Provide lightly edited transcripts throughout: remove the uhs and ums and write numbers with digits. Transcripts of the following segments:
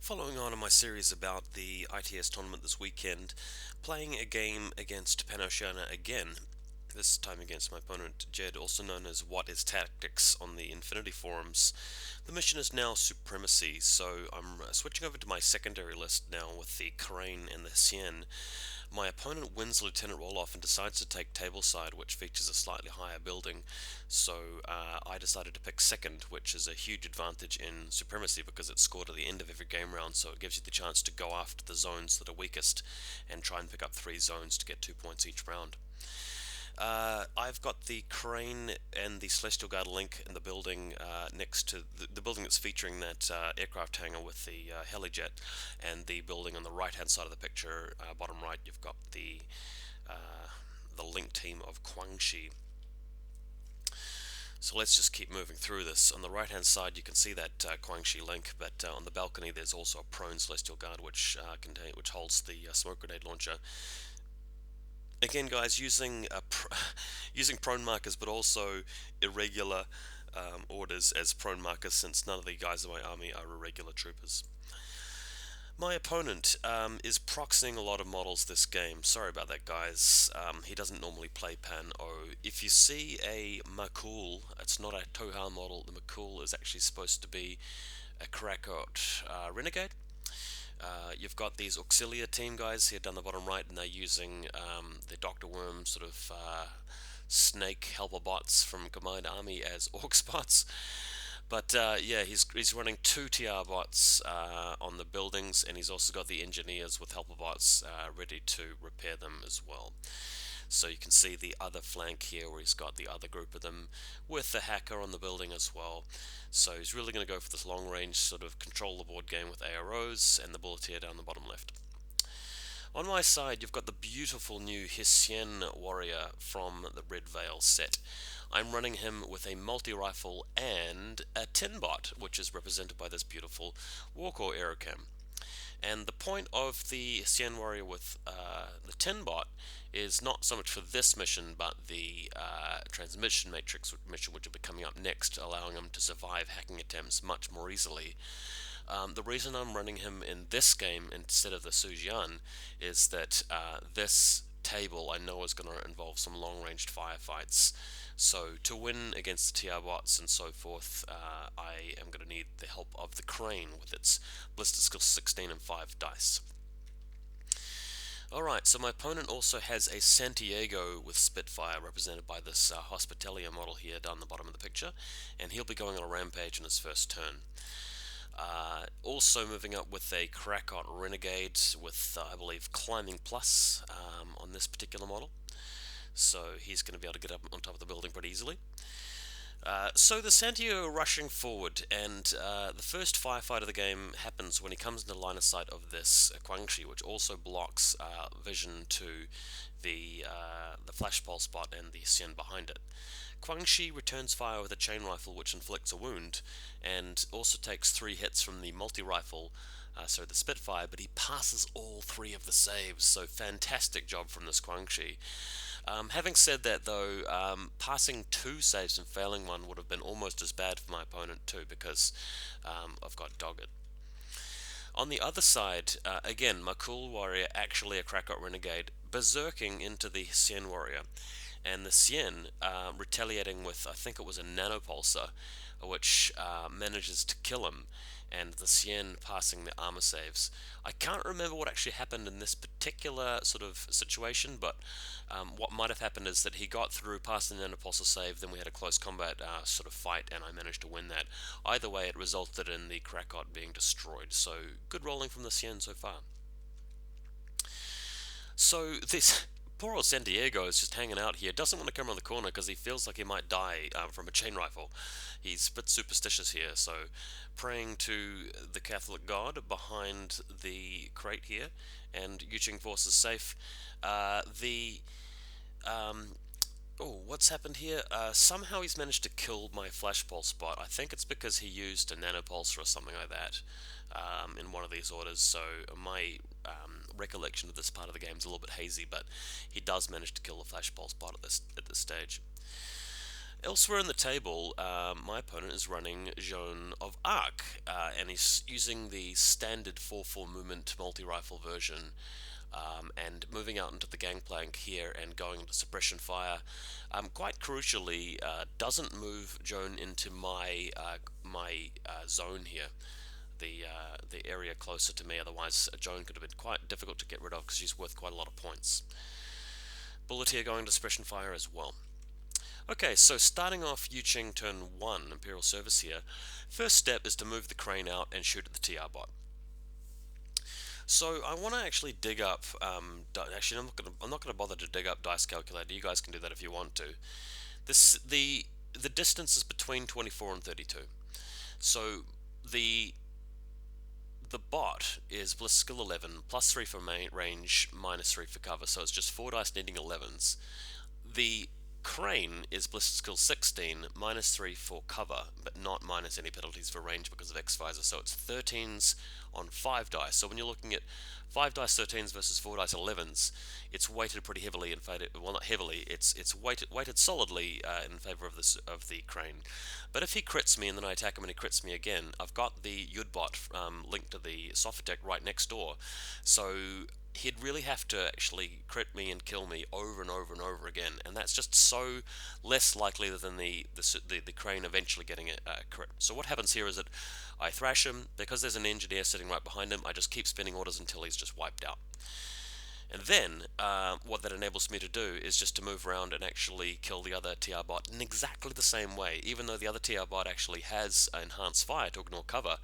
Following on in my series about the ITS tournament this weekend, playing a game against Panoceana again, this time against my opponent Jed, also known as What is Tactics on the Infinity forums. The mission is now Supremacy, so I'm switching over to my secondary list now with the Crane and the Sien. My opponent wins the Lieutenant roll-off and decides to take Tableside, which features a slightly higher building, so I decided to pick second, which is a huge advantage in Supremacy because it's scored at the end of every game round, so it gives you the chance to go after the zones that are weakest and try and pick up 3 zones to get 2 points each round. I've got the Crane and the Celestial Guard link in the building next to the building that's featuring that aircraft hangar with the helijet, and the building on the right hand side of the picture, bottom right, you've got the link team of Guangxi. So let's just keep moving through this. On the right hand side you can see that Guangxi link, but on the balcony there's also a prone Celestial Guard which holds the smoke grenade launcher. Again, guys, using using prone markers, but also irregular orders as prone markers, since none of the guys in my army are irregular troopers. My opponent is proxying a lot of models this game. Sorry about that, guys. He doesn't normally play Pan O. If you see a Makul, it's not a Toha model. The Makul is actually supposed to be a Karakot Renegade. You've got these Auxilia team guys here down the bottom right, and they're using the Dr. Worm sort of snake helper bots from Combined Army as Orcs bots. But yeah, he's running 2 TR bots on the buildings, and he's also got the engineers with helper bots ready to repair them as well. So you can see the other flank here where he's got the other group of them with the hacker on the building as well. So he's really going to go for this long range sort of control the board game with AROs and the bulleteer down the bottom left. On my side, you've got the beautiful new Hessian warrior from the Red Veil set. I'm running him with a multi-rifle and a tin bot, which is represented by this beautiful Warcore Aerocam. And the point of the Hessian warrior with the tin bot is not so much for this mission, but the transmission matrix mission, which will be coming up next, allowing him to survive hacking attempts much more easily. The reason I'm running him in this game instead of the Sujian is that this table I know is going to involve some long-ranged firefights. So to win against the TR bots and so forth, I am going to need the help of the Crane with its Blister Skill 16 and 5 dice. Alright, so my opponent also has a Santiago with Spitfire, represented by this Hospitalia model here down the bottom of the picture, and he'll be going on a rampage in his first turn. Also moving up with a Karakot Renegade with, I believe, Climbing Plus on this particular model. So he's going to be able to get up on top of the building pretty easily. So the Santiago rushing forward, and the first firefight of the game happens when he comes into line of sight of this Guangxi, which also blocks vision to the flash pulse bot and the Sien behind it. Guangxi returns fire with a chain rifle which inflicts a wound, and also takes 3 hits from the multi-rifle, so the Spitfire, but he passes all 3 of the saves, so fantastic job from this Guangxi. Having said that though, passing 2 saves and failing 1 would have been almost as bad for my opponent too, because I've got Dogged. On the other side, again, my cool warrior, actually a Karakot Renegade, berserking into the Sien warrior, and the Sien retaliating with, I think it was a nanopulsar, which manages to kill him, and the Sien passing the armor saves. I can't remember what actually happened in this particular sort of situation, but what might have happened is that he got through, passed the nanopulsar save, then we had a close combat sort of fight, and I managed to win that. Either way, it resulted in the Karakot being destroyed, so good rolling from the Sien so far. So this poor old Santiago is just hanging out here, doesn't want to come around the corner because he feels like he might die from a chain rifle. He's a bit superstitious here, so praying to the Catholic God behind the crate here, and Yuching Force is safe. Oh, what's happened here? Somehow he's managed to kill my flash pulse bot. I think it's because he used a nanopulsar or something like that in one of these orders, so my recollection of this part of the game is a little bit hazy, but he does manage to kill the flash pulse bot at this stage. Elsewhere in the table, my opponent is running Joan of Arc, and he's using the standard 4-4 movement multi-rifle version, and moving out into the gangplank here and going into suppression fire. Quite crucially, doesn't move Joan into my zone here, the area closer to me. Otherwise, Joan could have been quite difficult to get rid of because she's worth quite a lot of points. Bullet here going to suppression fire as well. Okay, so starting off Yuching turn 1, Imperial Service here. First step is to move the crane out and shoot at the TR bot. So I want to actually dig up. Actually, I'm not gonna bother to dig up dice calculator. You guys can do that if you want to. The distance is between 24 and 32. So the the bot is Bliss skill 11, plus 3 for range, minus 3 for cover. So it's just 4 dice needing 11s. The crane is Bliss skill 16, minus 3 for cover, but not minus any penalties for range because of X visor. So it's 13s on 5 dice. So when you're looking at 5 dice 13s versus 4 dice 11s, it's weighted pretty heavily in favor. Well, not heavily. It's weighted solidly in favor of the crane. But if he crits me and then I attack him and he crits me again, I've got the Yudbot linked to the Sophitek right next door. So he'd really have to actually crit me and kill me over and over and over again, and that's just so less likely than the crane eventually getting a crit. So what happens here is that I thrash him. Because there's an engineer sitting right behind him, I just keep spinning orders until he's just wiped out. And then what that enables me to do is just to move around and actually kill the other TR bot in exactly the same way. Even though the other TR bot actually has enhanced fire to ignore cover,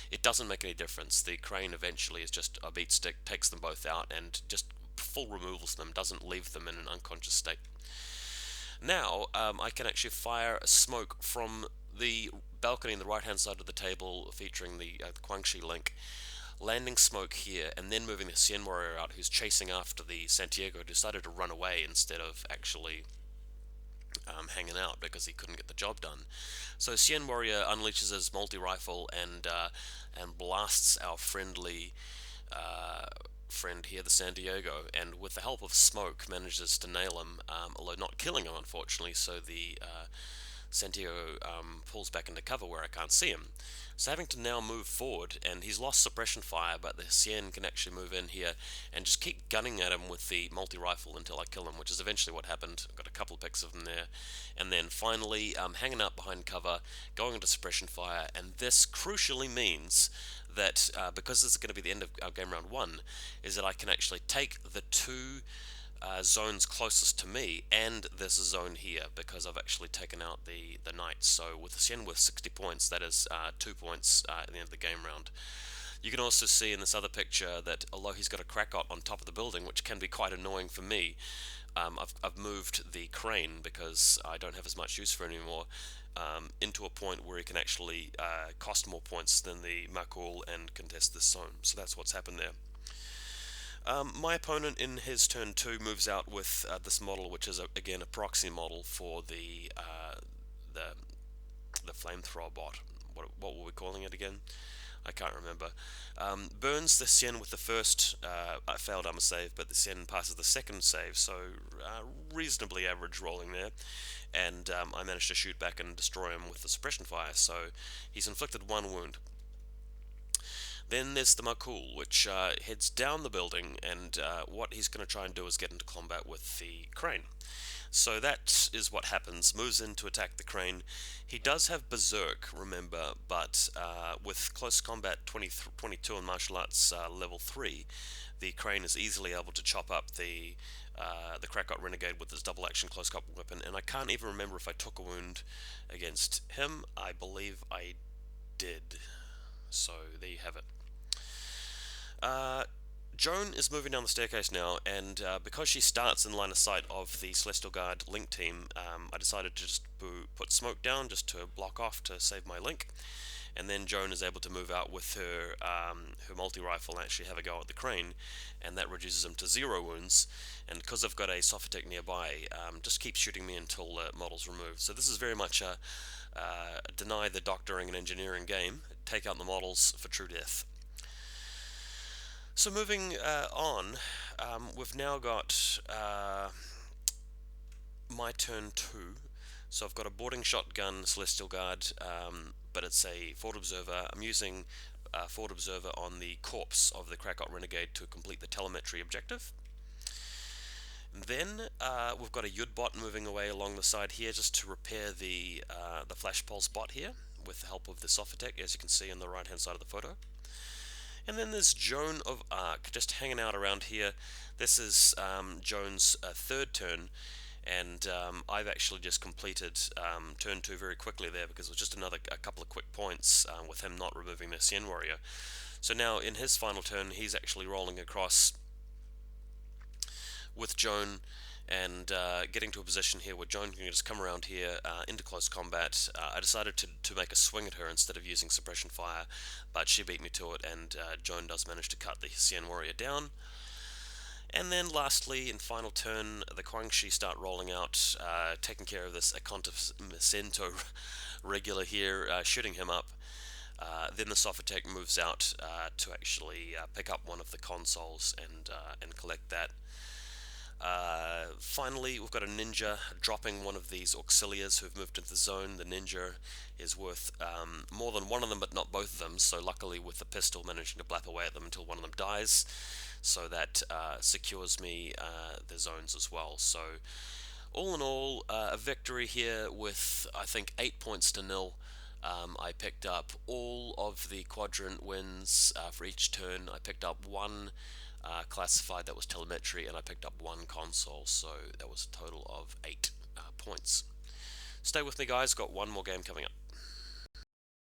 it doesn't make any difference. The crane eventually is just a beat stick, takes them both out, and just full removals them, doesn't leave them in an unconscious state. Now I can actually fire a smoke from the balcony on the right hand side of the table featuring the Guangxi link, landing smoke here, and then moving the Xian warrior out who's chasing after the Santiago, decided to run away instead of actually hanging out because he couldn't get the job done. So Xian warrior unleashes his multi-rifle and blasts our friend here, the San Diego, and with the help of smoke manages to nail him, although not killing him unfortunately. So the Santiago pulls back into cover where I can't see him. So having to now move forward, and he's lost suppression fire, but the Cien can actually move in here and just keep gunning at him with the multi-rifle until I kill him, which is eventually what happened. I've got a couple of pics of them there. And then finally, hanging out behind cover, going into suppression fire, and this crucially means that, because this is going to be the end of game round 1, is that I can actually take the two zones closest to me and this zone here, because I've actually taken out the knights. So with the Xian with 60 points, that is 2 points at the end of the game round. You can also see in this other picture that although he's got a Krakot on top of the building, which can be quite annoying for me, I've moved the crane because I don't have as much use for it anymore, into a point where he can actually cost more points than the Makul and contest this zone. So that's what's happened there. My opponent in his turn 2 moves out with this model, which is again a proxy model for the flamethrower bot. What were we calling it again? I can't remember. Burns the Xian with the first failed armor save, but the Xian passes the second save, so reasonably average rolling there. And I managed to shoot back and destroy him with the suppression fire, so he's inflicted 1 wound. Then there's the Makul, which heads down the building, and what he's going to try and do is get into combat with the crane. So that is what happens. Moves in to attack the crane. He does have Berserk, remember, but with close combat 22 and martial arts level 3, the crane is easily able to chop up the Krakot Renegade with his double action close combat weapon, and I can't even remember if I took a wound against him. I believe I did. So there you have it. Joan is moving down the staircase now, and because she starts in line of sight of the Celestial Guard link team, I decided to just put smoke down just to block off to save my link. And then Joan is able to move out with her multi-rifle and actually have a go at the crane, and that reduces him to 0 wounds. And because I've got a Sophitek nearby, just keep shooting me until the model's removed. So this is very much a deny the doctoring and engineering game, take out the models for true death. So moving on, we've now got my turn 2. So I've got a boarding shotgun Celestial Guard, but it's a Forward Observer. I'm using Forward Observer on the corpse of the Krakot Renegade to complete the telemetry objective. Then we've got a Yud bot moving away along the side here just to repair the flash pulse bot here with the help of the Sophitek, as you can see on the right hand side of the photo. And then there's Joan of Arc just hanging out around here. This is Joan's third turn, and I've actually just completed turn 2 very quickly there because it was just a couple of quick points with him not removing the Sien Warrior. So now in his final turn he's actually rolling across with Joan and getting to a position here where Joan can just come around here into close combat. I decided to make a swing at her instead of using suppression fire, but she beat me to it, and Joan does manage to cut the Sien Warrior down. And then lastly, in final turn, the Guangxi start rolling out, taking care of this Aconto regular here, shooting him up. Then the Sophitek moves out to actually pick up one of the consoles and collect that. Finally, we've got a ninja dropping one of these auxiliaries who've moved into the zone. The ninja is worth more than one of them, but not both of them. So luckily, with the pistol, managing to blap away at them until one of them dies. So that secures me the zones as well. So all in all, a victory here with, I think, 8 points to nil. I picked up all of the quadrant wins for each turn. I picked up one classified that was telemetry, and I picked up one console, so that was a total of 8 points. Stay with me, guys, got one more game coming up.